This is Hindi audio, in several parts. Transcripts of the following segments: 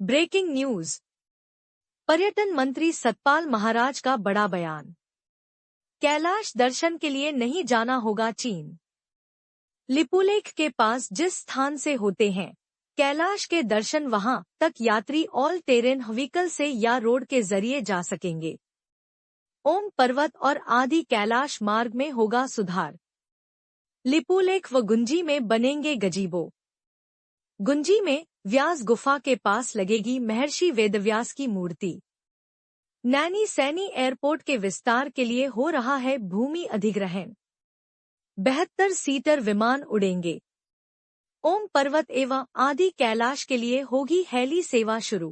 Breaking news. पर्यटन मंत्री सतपाल महाराज का बड़ा बयान। कैलाश दर्शन के लिए नहीं जाना होगा चीन। लिपुलेख के पास जिस स्थान से होते हैं कैलाश के दर्शन, वहां तक यात्री ऑल टेरेन व्हीकल से या रोड के जरिए जा सकेंगे। ओम पर्वत और आदि कैलाश मार्ग में होगा सुधार। लिपुलेख व गुंजी में बनेंगे गजीबो। गुंजी में व्यास गुफा के पास लगेगी महर्षि वेदव्यास की मूर्ति। नैनी सैनी एयरपोर्ट के विस्तार के लिए हो रहा है भूमि अधिग्रहण। 72 सीटर विमान उड़ेंगे। ओम पर्वत एवं आदि कैलाश के लिए होगी हेली सेवा शुरू।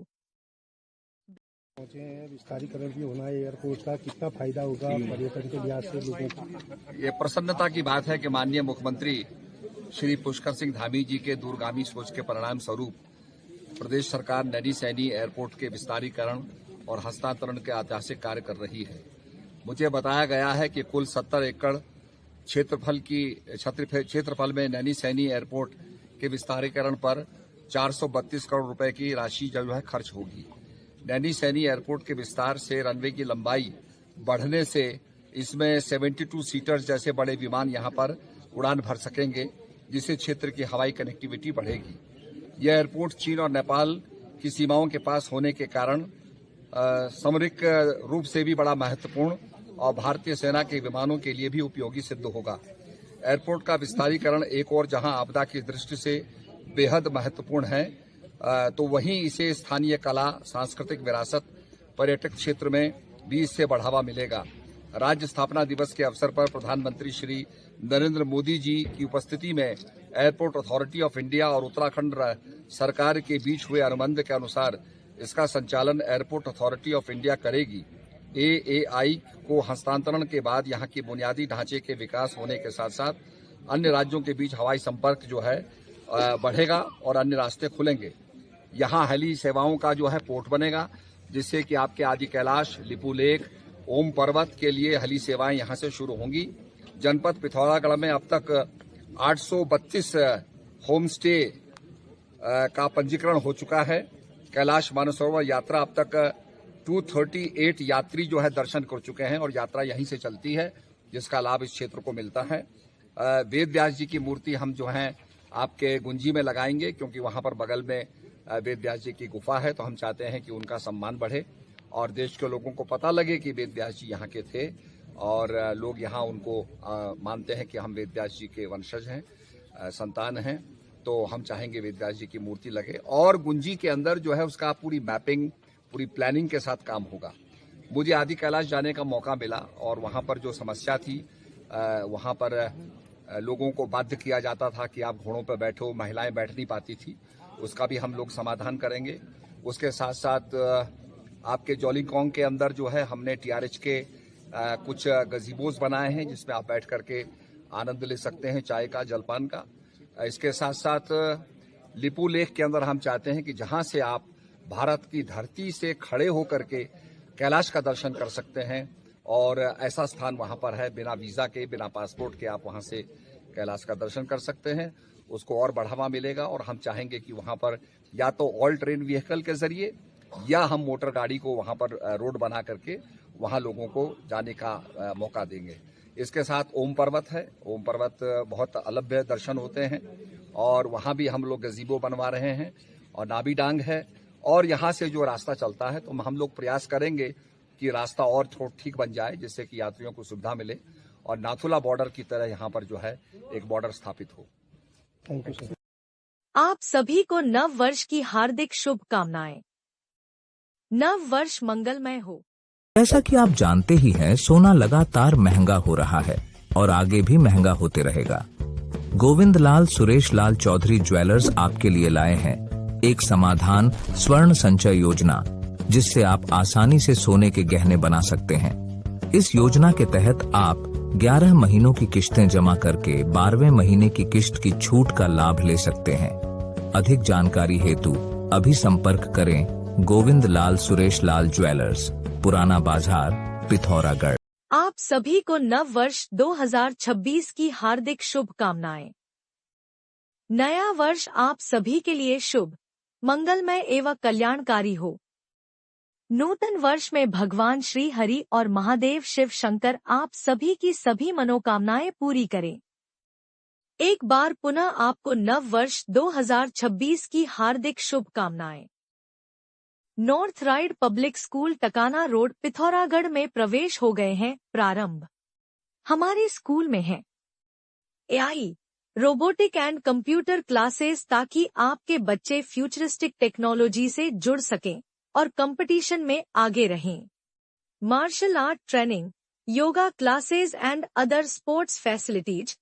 विस्तारीकरण भी होना है एयरपोर्ट का, कितना फायदा होगा पर्यटन के लिहाज से लोगों को? ये प्रसन्नता की बात है कि माननीय मुख्यमंत्री श्री पुष्कर सिंह धामी जी के दूरगामी सोच के परिणाम स्वरूप प्रदेश सरकार नैनी सैनी एयरपोर्ट के विस्तारीकरण और हस्तांतरण के ऐतिहासिक कार्य कर रही है। मुझे बताया गया है कि कुल 70 एकड़ क्षेत्रफल में नैनी सैनी एयरपोर्ट के विस्तारीकरण पर 432 करोड़ रुपए की राशि जो है खर्च होगी। नैनी सैनी एयरपोर्ट के विस्तार से रनवे की लंबाई बढ़ने से इसमें 72 सीटर्स जैसे बड़े विमान यहां पर उड़ान भर सकेंगे, जिससे क्षेत्र की हवाई कनेक्टिविटी बढ़ेगी। यह एयरपोर्ट चीन और नेपाल की सीमाओं के पास होने के कारण सामरिक रूप से भी बड़ा महत्वपूर्ण और भारतीय सेना के विमानों के लिए भी उपयोगी सिद्ध होगा। एयरपोर्ट का विस्तारीकरण एक और जहां आपदा की दृष्टि से बेहद महत्वपूर्ण है, तो वहीं इसे स्थानीय कला, सांस्कृतिक विरासत, पर्यटक क्षेत्र में भी इससे बढ़ावा मिलेगा। राज्य स्थापना दिवस के अवसर पर प्रधानमंत्री श्री नरेंद्र मोदी जी की उपस्थिति में एयरपोर्ट अथॉरिटी ऑफ इंडिया और उत्तराखंड सरकार के बीच हुए अनुबंध के अनुसार इसका संचालन एयरपोर्ट अथॉरिटी ऑफ इंडिया करेगी। AAI को हस्तांतरण के बाद यहां के बुनियादी ढांचे के विकास होने के साथ साथ अन्य राज्यों के बीच हवाई संपर्क जो है बढ़ेगा और अन्य रास्ते खुलेंगे। यहां हेली सेवाओं का जो है पोर्ट बनेगा, जिससे कि आपके आदि कैलाश, लिपुलेख, ओम पर्वत के लिए हेली सेवाएं यहां से शुरू होंगी। जनपद पिथौरागढ़ में अब तक 832 होम स्टे का पंजीकरण हो चुका है। कैलाश मानसरोवर यात्रा अब तक 238 यात्री जो है दर्शन कर चुके हैं और यात्रा यहीं से चलती है, जिसका लाभ इस क्षेत्र को मिलता है। वेद व्यास जी की मूर्ति हम जो है आपके गुंजी में लगाएंगे, क्योंकि वहां पर बगल में वेद व्यास जी की गुफा है, तो हम चाहते हैं कि उनका सम्मान बढ़े और देश के लोगों को पता लगे कि वेद व्यास जी यहाँ के थे और लोग यहाँ उनको मानते हैं कि हम वेद व्यास जी के वंशज हैं, संतान हैं। तो हम चाहेंगे वेद व्यास जी की मूर्ति लगे और गुंजी के अंदर जो है उसका पूरी मैपिंग, पूरी प्लानिंग के साथ काम होगा। मुझे आदि कैलाश जाने का मौका मिला और वहाँ पर जो समस्या थी, वहाँ पर लोगों को बाध्य किया जाता था कि आप घोड़ों पर बैठो, महिलाएं बैठ नहीं पाती थी, उसका भी हम लोग समाधान करेंगे। उसके साथ साथ आपके जॉलीकॉन्ग के अंदर जो है हमने TRH के कुछ गजीबोज बनाए हैं, जिसमें आप बैठ करके आनंद ले सकते हैं चाय का, जलपान का। इसके साथ साथ लिपुलेख के अंदर हम चाहते हैं कि जहां से आप भारत की धरती से खड़े होकर के कैलाश का दर्शन कर सकते हैं और ऐसा स्थान वहां पर है, बिना वीजा के, बिना पासपोर्ट के आप वहां से कैलाश का दर्शन कर सकते हैं। उसको और बढ़ावा मिलेगा और हम चाहेंगे कि वहां पर या तो ऑल ट्रेन व्हीकल के जरिए या हम मोटर गाड़ी को वहां पर रोड बना करके वहां लोगों को जाने का मौका देंगे। इसके साथ ओम पर्वत है। ओम पर्वत बहुत अलभ्य दर्शन होते हैं और वहां भी हम लोग गजीबो बनवा रहे हैं और नाबी डांग है और यहाँ से जो रास्ता चलता है, तो हम लोग प्रयास करेंगे कि रास्ता और ठीक बन जाए, जिससे कि यात्रियों को सुविधा मिले और नाथुला बॉर्डर की तरह यहाँ पर जो है एक बॉर्डर स्थापित हो। Thank you sir. आप सभी को नव वर्ष की हार्दिक शुभकामनाएं। नव वर्ष मंगलमय हो। जैसा कि आप जानते ही हैं, सोना लगातार महंगा हो रहा है और आगे भी महंगा होते रहेगा। गोविंद लाल सुरेश लाल चौधरी ज्वेलर्स आपके लिए लाए हैं एक समाधान स्वर्ण संचय योजना, जिससे आप आसानी से सोने के गहने बना सकते हैं। इस योजना के तहत आप 11 महीनों की किश्तें जमा करके 12वें महीने की किश्त की छूट का लाभ ले सकते हैं। अधिक जानकारी हेतु अभी संपर्क करें गोविंद लाल सुरेश लाल ज्वेलर्स, पुराना बाजार, पिथौरागढ़। आप सभी को नव वर्ष 2026 की हार्दिक शुभकामनाएं। नया वर्ष आप सभी के लिए शुभ मंगलमय एवं कल्याणकारी हो। नूतन वर्ष में भगवान श्री हरि और महादेव शिव शंकर आप सभी की सभी मनोकामनाएं पूरी करें। एक बार पुनः आपको नव वर्ष 2026 की हार्दिक शुभकामनाएं। North ride public school Takana road Pithoragarh में प्रवेश हो गए हैं प्रारंभ। हमारे स्कूल में है AI, robotic and computer classes ताकि आपके बच्चे फ्यूचरिस्टिक टेक्नोलॉजी से जुड़ सकें और कंपटीशन में आगे रहें। Martial art training, yoga classes and other sports facilities,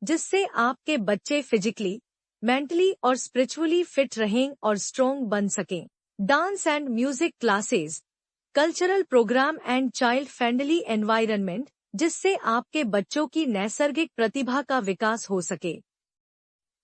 जिससे आपके बच्चे फिजिकली, मेंटली और स्पिरिचुअली फिट रहें और स्ट्रॉन्ग बन सकें। Dance and music classes, cultural program and child friendly environment, जिससे आपके बच्चों की नैसर्गिक प्रतिभा का विकास हो सके।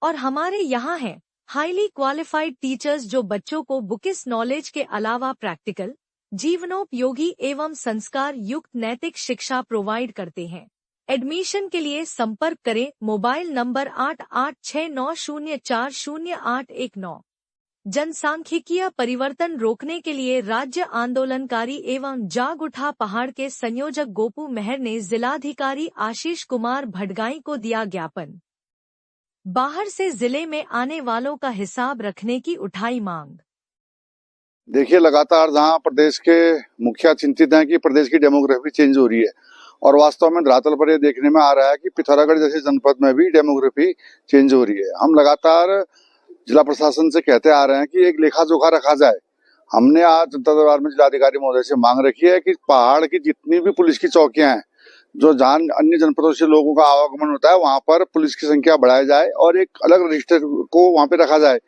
और हमारे यहाँ हैं हाईली क्वालिफाइड टीचर्स जो बच्चों को बुकिश नॉलेज के अलावा प्रैक्टिकल, जीवनोपयोगी एवं संस्कार युक्त नैतिक शिक्षा प्रोवाइड करते हैं। एडमिशन के लिए संपर्क करें मोबाइल नंबर 8869040819। जनसांख्यिकीय परिवर्तन रोकने के लिए राज्य आंदोलनकारी एवं जाग उठा पहाड़ के संयोजक गोपू मेहर ने जिलाधिकारी आशीष कुमार भटगाई को दिया ज्ञापन। बाहर से जिले में आने वालों का हिसाब रखने की उठाई मांग। देखिए, लगातार जहां प्रदेश के मुखिया चिंतित हैं कि प्रदेश की डेमोग्राफी चेंज हो रही है और वास्तव में धरातल पर यह देखने में आ रहा है कि पिथौरागढ़ जैसे जनपद में भी डेमोग्राफी चेंज हो रही है। हम लगातार जिला प्रशासन से कहते आ रहे हैं कि एक लेखा जोखा रखा जाए। हमने आज जनता दरबार में जिलाधिकारी महोदय से मांग रखी है कि पहाड़ की जितनी भी पुलिस की चौकियां हैं, जो जहां अन्य जनपदों से लोगों का आवागमन होता है, वहां पर पुलिस की संख्या बढ़ाई जाए और एक अलग रजिस्टर को वहां पे रखा जाए,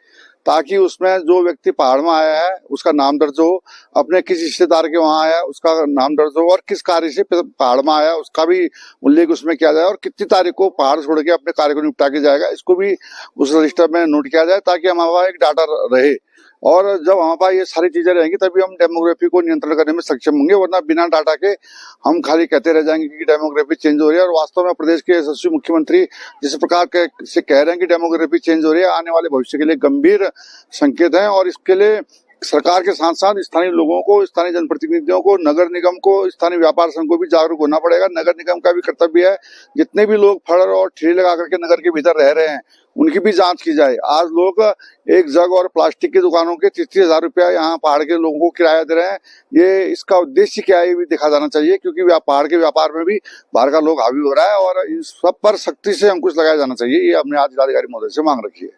ताकि उसमें जो व्यक्ति पहाड़ में आया है उसका नाम दर्ज हो, अपने किस रिश्तेदार के वहां आया उसका नाम दर्ज हो, और किस कार्य से पहाड़ में आया उसका भी उल्लेख उसमें किया जाए, और कितनी तारीख को पहाड़ छोड़ के अपने कार्य को निपटा के जाएगा इसको भी उस रजिस्टर में नोट किया जाए, ताकि हमारे पास एक डाटा रहे। और जब हमारे पास ये सारी चीजें रहेंगी तभी हम डेमोग्राफी को नियंत्रण करने में सक्षम होंगे, वरना बिना डाटा के हम खाली कहते रह जाएंगे कि डेमोग्राफी चेंज हो रही है। और वास्तव में प्रदेश के यशस्वी मुख्यमंत्री जिस प्रकार से कह रहे हैं कि डेमोग्राफी चेंज हो रही है, आने वाले भविष्य के लिए गंभीर संकेत हैं। और इसके लिए सरकार के साथ साथ स्थानीय लोगों को, स्थानीय जनप्रतिनिधियों को, नगर निगम को, स्थानीय व्यापार संघ को भी जागरूक होना पड़ेगा। नगर निगम का भी कर्तव्य है, जितने भी लोग फड़ और ठेले लगा करके नगर के भीतर रह रहे हैं उनकी भी जांच की जाए। आज लोग एक जग और प्लास्टिक की दुकानों के 30,000 रुपया यहाँ पहाड़ के लोगों को किराया दे रहे हैं। ये इसका उद्देश्य क्या है ये भी देखा जाना चाहिए, क्योंकि पहाड़ के व्यापार में भी बाहर का लोग हावी हो रहा है और इस सब पर सख्ती से अंकुश लगाया जाना चाहिए। ये हमने आज जिलाधिकारी महोदय से मांग रखी है।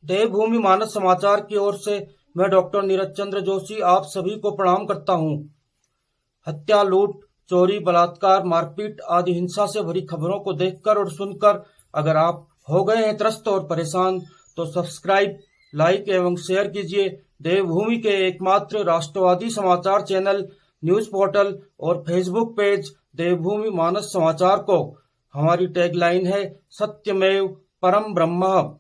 देवभूमि मानस समाचार की ओर से मैं डॉक्टर नीरज चंद्र जोशी आप सभी को प्रणाम करता हूं। हत्या, लूट, चोरी, बलात्कार, मारपीट आदि हिंसा से भरी खबरों को देखकर और सुनकर अगर आप हो गए हैं त्रस्त और परेशान, तो सब्सक्राइब, लाइक एवं शेयर कीजिए देवभूमि के एकमात्र राष्ट्रवादी समाचार चैनल, न्यूज पोर्टल और फेसबुक पेज देवभूमि मानस समाचार को। हमारी टैगलाइन है सत्यमेव परम ब्रह्म।